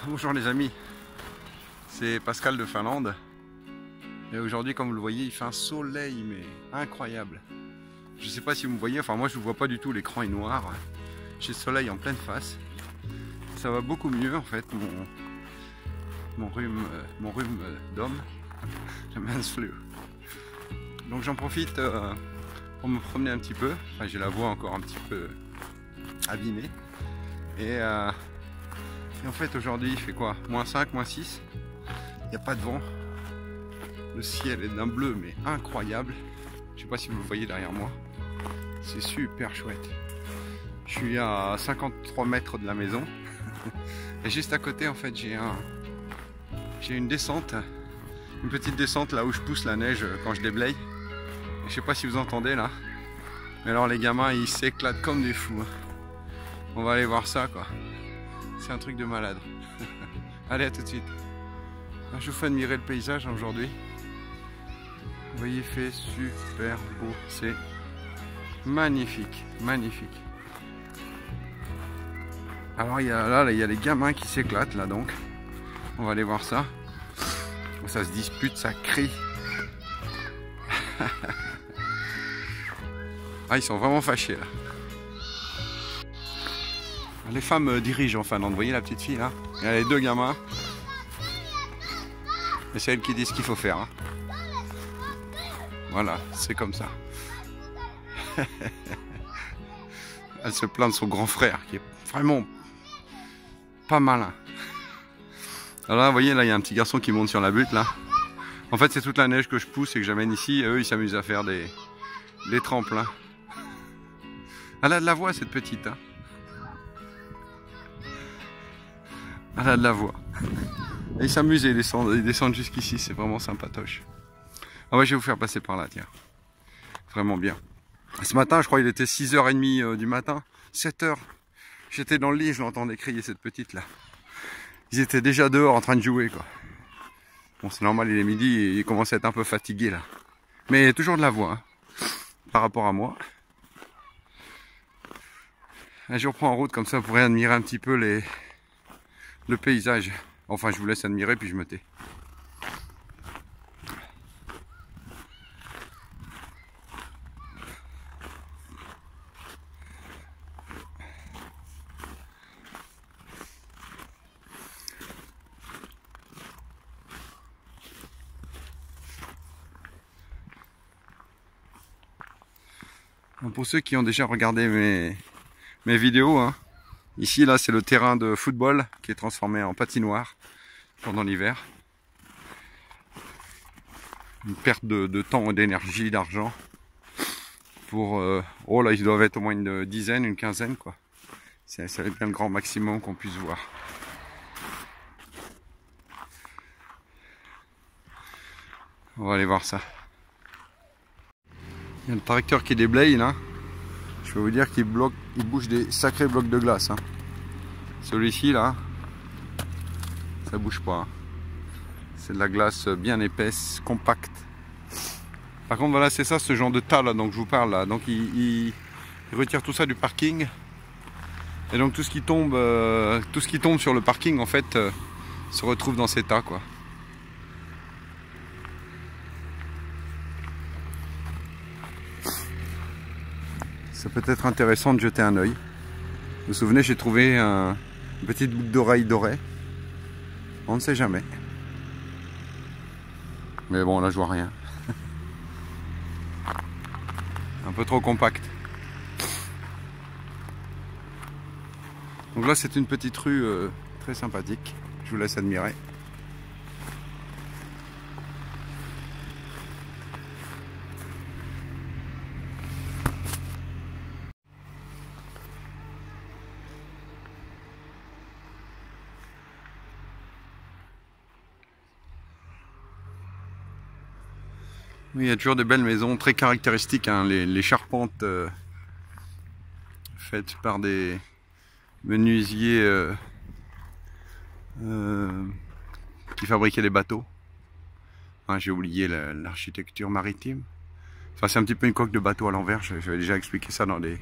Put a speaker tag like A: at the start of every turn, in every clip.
A: Bonjour les amis, c'est Pascal de Finlande et aujourd'hui comme vous le voyez il fait un soleil mais incroyable. Je sais pas si vous me voyez, enfin moi je ne vois pas du tout, l'écran est noir, j'ai le soleil en pleine face. Ça va beaucoup mieux en fait, mon rhume d'homme, le man's flu. Donc j'en profite pour me promener un petit peu, enfin j'ai la voix encore un petit peu abîmée et en fait aujourd'hui il fait quoi? -5, -6. Il n'y a pas de vent. Le ciel est d'un bleu mais incroyable. Je sais pas si vous le voyez derrière moi. C'est super chouette. Je suis à 53 mètres de la maison. Et juste à côté en fait j'ai une descente. Une petite descente là où je pousse la neige quand je déblaye. Et je sais pas si vous entendez là. Mais alors les gamins ils s'éclatent comme des fous. On va aller voir ça quoi. C'est un truc de malade. Allez, à tout de suite. Je vous fais admirer le paysage aujourd'hui. Vous voyez, il fait super beau. C'est magnifique, magnifique. Alors il y a les gamins qui s'éclatent là donc. On va aller voir ça. Ça se dispute, ça crie. Ah, ils sont vraiment fâchés là. Les femmes dirigent en Finlande, vous voyez la petite fille là? Il y a les deux gamins. Et c'est elles qui disent ce qu'il faut faire. Hein. Voilà, c'est comme ça. Elle se plaint de son grand frère qui est vraiment pas malin. Alors là, vous voyez, là il y a un petit garçon qui monte sur la butte là. En fait, c'est toute la neige que je pousse et que j'amène ici. Et eux, ils s'amusent à faire des tremplins. Elle a de la voix cette petite. Hein. Elle a de la voix. Et ils s'amusent et ils descendent jusqu'ici, c'est vraiment sympatoche. Ah ouais, je vais vous faire passer par là, tiens. Vraiment bien. Ce matin, je crois qu'il était 6h30 du matin, 7h. J'étais dans le lit, je l'entendais crier cette petite là. Ils étaient déjà dehors en train de jouer quoi. Bon, c'est normal, il est midi et ils commencent à être un peu fatigués là. Mais toujours de la voix, hein, par rapport à moi. Et je reprends en route comme ça, vous pourrez admirer un petit peu le paysage. Enfin, je vous laisse admirer, puis je me tais. Pour ceux qui ont déjà regardé mes vidéos, hein, ici, là, c'est le terrain de football qui est transformé en patinoire pendant l'hiver. Une perte de temps et d'énergie, d'argent. Pour, oh là, ils doivent être au moins une dizaine, une quinzaine, quoi. C'est bien le grand maximum qu'on puisse voir. On va aller voir ça. Il y a le tracteur qui déblaye, là. Je peux vous dire qu'il bouge des sacrés blocs de glace. Hein. Celui-ci là, ça bouge pas. Hein. C'est de la glace bien épaisse, compacte. Par contre voilà, c'est ça ce genre de tas là dont je vous parle là. Donc il retire tout ça du parking. Et donc tout ce qui tombe sur le parking en fait se retrouve dans ces tas quoi. Ça peut être intéressant de jeter un œil. Vous vous souvenez, j'ai trouvé une petite boucle d'oreille dorée. On ne sait jamais. Mais bon, là je vois rien. Un peu trop compact. Donc là c'est une petite rue très sympathique. Je vous laisse admirer. Oui, il y a toujours des belles maisons très caractéristiques, hein, les charpentes faites par des menuisiers qui fabriquaient des bateaux. Hein, j'ai oublié l'architecture maritime. Enfin, c'est un petit peu une coque de bateau à l'envers, j'avais déjà expliqué ça dans les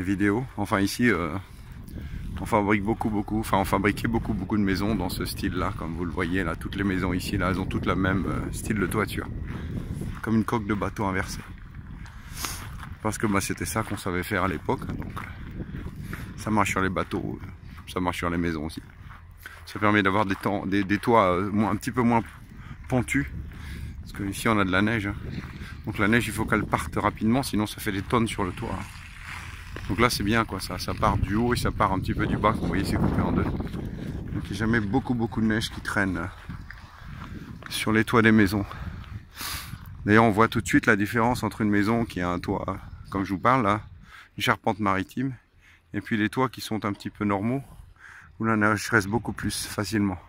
A: vidéos. Enfin ici, On fabrique on fabriquait beaucoup de maisons dans ce style-là, comme vous le voyez là, toutes les maisons ici, là, elles ont toutes le même style de toiture, comme une coque de bateau inversée. Parce que bah, c'était ça qu'on savait faire à l'époque, donc ça marche sur les bateaux, ça marche sur les maisons aussi. Ça permet d'avoir des toits un petit peu moins pentus, parce que ici on a de la neige, donc la neige il faut qu'elle parte rapidement, sinon ça fait des tonnes sur le toit. Donc là c'est bien quoi, ça part du haut et ça part un petit peu du bas, vous voyez c'est coupé en deux. Donc il n'y a jamais beaucoup de neige qui traîne sur les toits des maisons. D'ailleurs on voit tout de suite la différence entre une maison qui a un toit, comme je vous parle là, une charpente maritime, et puis les toits qui sont un petit peu normaux, où la neige reste beaucoup plus facilement.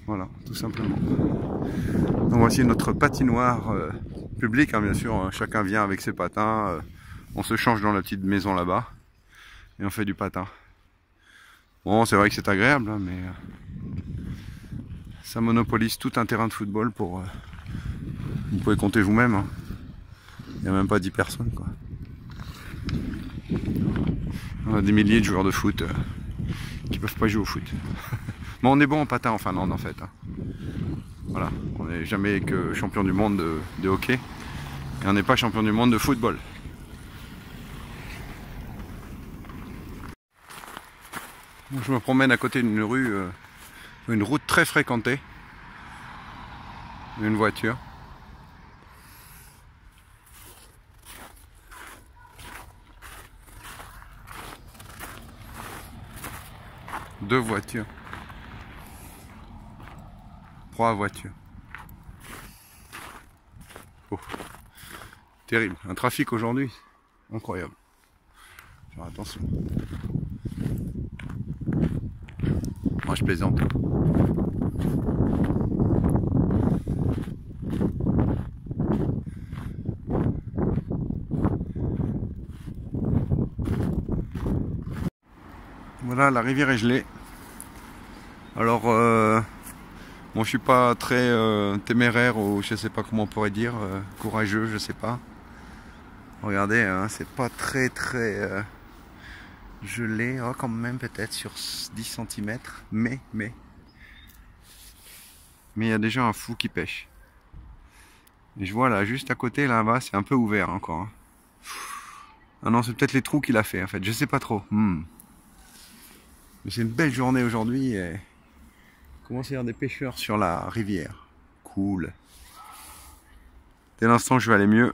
A: Voilà, tout simplement. Donc voici notre patinoire publique, hein, bien sûr, hein, chacun vient avec ses patins, on se change dans la petite maison là-bas, et on fait du patin. Bon, c'est vrai que c'est agréable, hein, mais ça monopolise tout un terrain de football pour... vous pouvez compter vous-même, hein. Il n'y a même pas 10 personnes, quoi. On a des milliers de joueurs de foot qui peuvent pas jouer au foot. Mais on est bon en patin en Finlande en fait. Voilà, on n'est jamais que champion du monde de hockey et on n'est pas champion du monde de football. Bon, je me promène à côté d'une rue, une route très fréquentée. Une voiture. Deux voitures. 3 voitures. Oh. Terrible. Un trafic aujourd'hui. Incroyable. Faire attention. Moi je plaisante. Voilà, la rivière est gelée. Alors, bon, je suis pas très téméraire ou je sais pas comment on pourrait dire, courageux, je sais pas. Regardez, hein, c'est pas très gelé, oh, quand même peut-être sur 10 cm, mais il y a déjà un fou qui pêche. Et je vois là, juste à côté, là-bas, c'est un peu ouvert encore. Hein. Ah non, c'est peut-être les trous qu'il a fait en fait, je sais pas trop. Mais c'est une belle journée aujourd'hui et commence à y avoir des pêcheurs sur la rivière. Cool. Dès l'instant je vais aller mieux.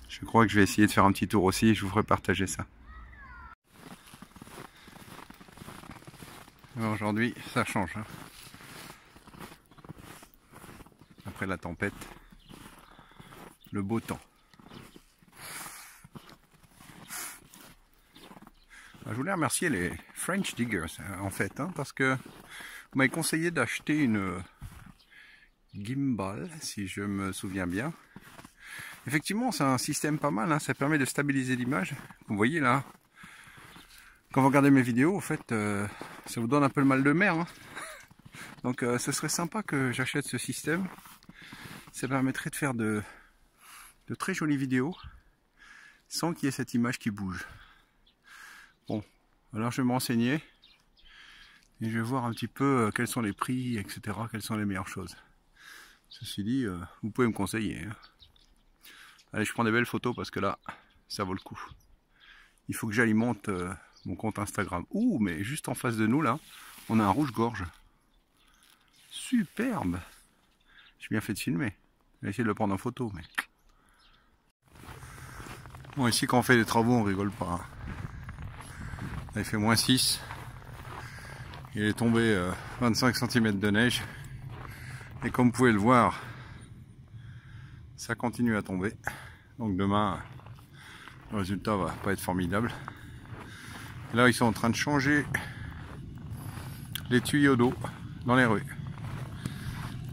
A: Je crois que je vais essayer de faire un petit tour aussi et je vous ferai partager ça. Aujourd'hui ça change. Hein. Après la tempête, le beau temps. Je voulais remercier les French Diggers en fait, hein, parce que vous m'avez conseillé d'acheter une gimbal, si je me souviens bien. Effectivement, c'est un système pas mal, hein, ça permet de stabiliser l'image. Vous voyez là, quand vous regardez mes vidéos, en fait, ça vous donne un peu le mal de mer. Hein. Donc ce serait sympa que j'achète ce système. Ça permettrait de faire de très jolies vidéos sans qu'il y ait cette image qui bouge. Bon, alors je vais me renseigner et je vais voir un petit peu quels sont les prix, etc. Quelles sont les meilleures choses. Ceci dit, vous pouvez me conseiller. Hein. Allez, je prends des belles photos parce que là, ça vaut le coup. Il faut que j'alimente mon compte Instagram. Ouh, mais juste en face de nous, là, on a un rouge-gorge. Superbe. J'ai bien fait de filmer. Je vais essayer de le prendre en photo, mais... Bon, ici, quand on fait des travaux, on rigole pas. Hein. Là, il fait -6. Il est tombé 25 cm de neige. Et comme vous pouvez le voir, ça continue à tomber. Donc demain, le résultat va pas être formidable. Et là, ils sont en train de changer les tuyaux d'eau dans les rues.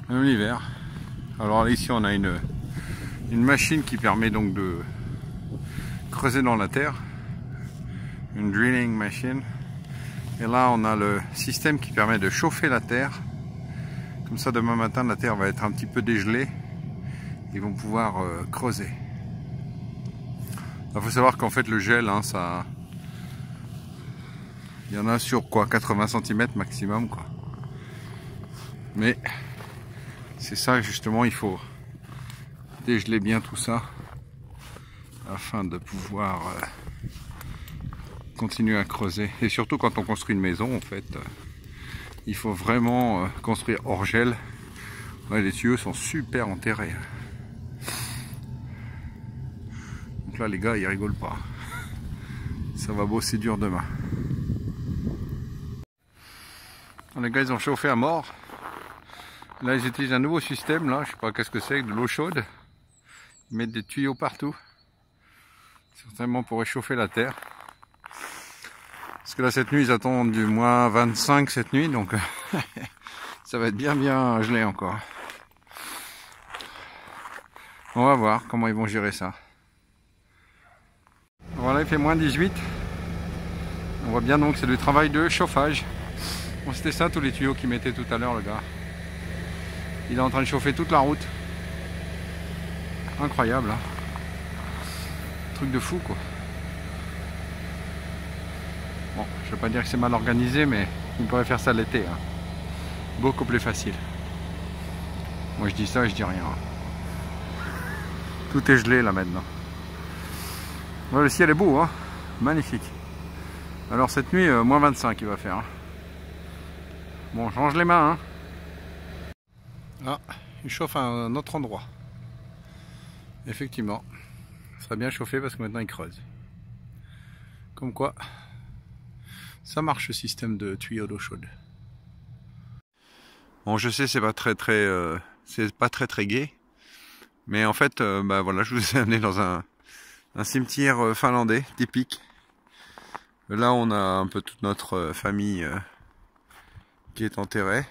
A: Même l'hiver. Alors là, ici, on a une machine qui permet donc de creuser dans la terre. Une drilling machine. Et là, on a le système qui permet de chauffer la terre. Comme ça, demain matin, la terre va être un petit peu dégelée. Ils vont pouvoir creuser. Il faut savoir qu'en fait, le gel, hein, ça Il y en a sur quoi, 80 cm maximum quoi. Mais c'est ça justement, il faut dégeler bien tout ça afin de pouvoir continuer à creuser. Et surtout quand on construit une maison en fait, il faut vraiment construire hors gel. Ouais, les tuyaux sont super enterrés. Donc là les gars ils rigolent pas. Ça va bosser dur demain. Les gars ils ont chauffé à mort. Là ils utilisent un nouveau système là, je sais pas qu'est-ce que c'est, de l'eau chaude. Ils mettent des tuyaux partout. Certainement pour réchauffer la terre. Parce que là cette nuit ils attendent du moins 25 cette nuit, donc ça va être bien gelé encore. On va voir comment ils vont gérer ça. Voilà, il fait moins 18. On voit bien donc c'est du travail de chauffage. Bon, c'était ça tous les tuyaux qu'il mettait tout à l'heure le gars. Il est en train de chauffer toute la route. Incroyable hein. Truc de fou quoi. Bon, je vais pas dire que c'est mal organisé, mais on pourrait faire ça l'été hein. Beaucoup plus facile. Moi je dis ça, je dis rien. Tout est gelé là maintenant. Ouais, le ciel est beau hein. Magnifique. Alors cette nuit, moins 25 il va faire. Hein. Bon, on change les mains. Hein. Ah, il chauffe à un autre endroit. Effectivement. Ça sera bien chauffé parce que maintenant il creuse. Comme quoi, ça marche ce système de tuyaux d'eau chaude. Bon, je sais, c'est pas très gai. Mais en fait, bah voilà, je vous ai amené dans un cimetière finlandais typique. Là, on a un peu toute notre famille qui est enterrée.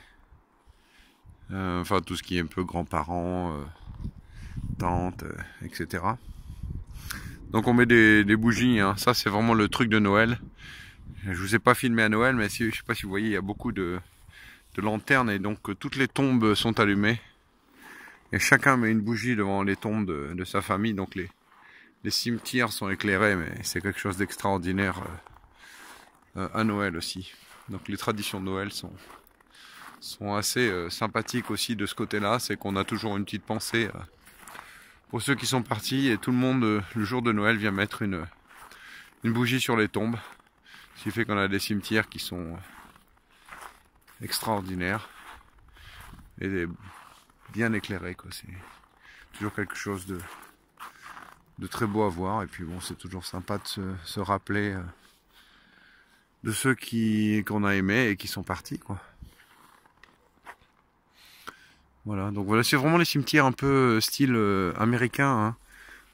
A: Enfin, tout ce qui est un peu grands-parents, tantes, etc. Donc, on met des bougies. Hein. Ça, c'est vraiment le truc de Noël. Je vous ai pas filmé à Noël, mais si, je sais pas si vous voyez, il y a beaucoup de lanternes et donc toutes les tombes sont allumées. Et chacun met une bougie devant les tombes de sa famille. Donc, les cimetières sont éclairés, mais c'est quelque chose d'extraordinaire à Noël aussi. Donc les traditions de Noël sont assez sympathiques aussi de ce côté-là. C'est qu'on a toujours une petite pensée pour ceux qui sont partis et tout le monde le jour de Noël vient mettre une bougie sur les tombes. Ce qui fait qu'on a des cimetières qui sont extraordinaires et bien éclairés quoi. C'est toujours quelque chose de très beau à voir et puis bon c'est toujours sympa de se rappeler de ceux qu'on a aimés et qui sont partis quoi. Voilà, donc voilà, c'est vraiment les cimetières un peu style américain hein.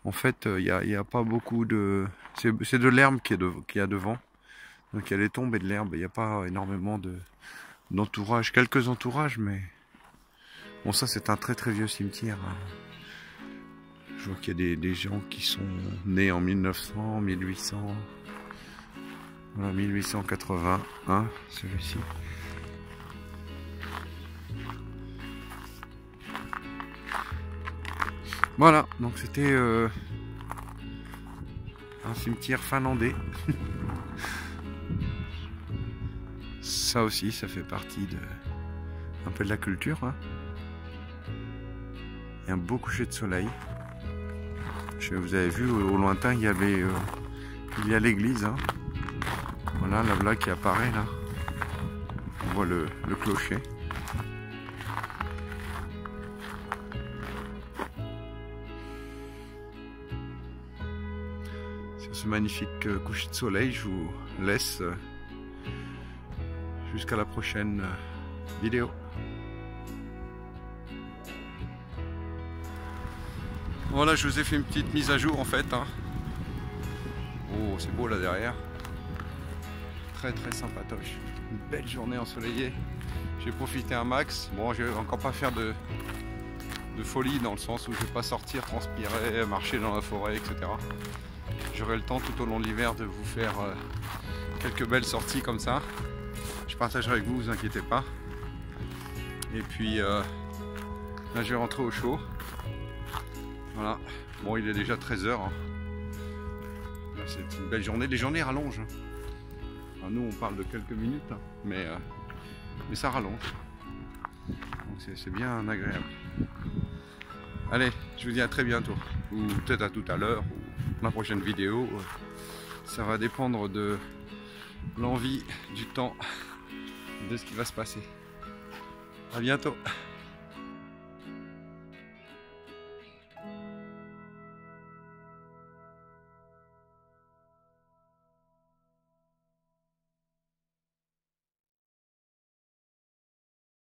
A: En fait il y a pas beaucoup de... c'est de l'herbe qu'il y a devant. Donc il y a les tombes et de l'herbe, il n'y a pas énormément d'entourage, quelques entourages mais... Bon ça c'est un très vieux cimetière hein. Je vois qu'il y a des gens qui sont nés en 1900, 1800, voilà, 1881, celui-ci. Voilà, donc c'était un cimetière finlandais. Ça aussi, ça fait partie un peu de la culture. Hein. Il y a un beau coucher de soleil. Vous avez vu au lointain il y a l'église hein. Voilà la blague qui apparaît là. On voit le clocher. Sur ce magnifique coucher de soleil, je vous laisse jusqu'à la prochaine vidéo. Voilà, je vous ai fait une petite mise à jour en fait. Hein. Oh, c'est beau là derrière. Très sympatoche. Une belle journée ensoleillée. J'ai profité un max. Bon, je vais encore pas faire de folie dans le sens où je vais pas sortir, transpirer, marcher dans la forêt, etc. J'aurai le temps tout au long de l'hiver de vous faire quelques belles sorties comme ça. Je partagerai avec vous inquiétez pas. Et puis là, je vais rentrer au chaud. Voilà, bon il est déjà 13 h. Hein. C'est une belle journée, les journées rallongent. Hein. Enfin, nous on parle de quelques minutes, hein, mais ça rallonge. Donc c'est bien agréable. Allez, je vous dis à très bientôt, ou peut-être à tout à l'heure, ou la prochaine vidéo. Ça va dépendre de l'envie, du temps, de ce qui va se passer. À bientôt.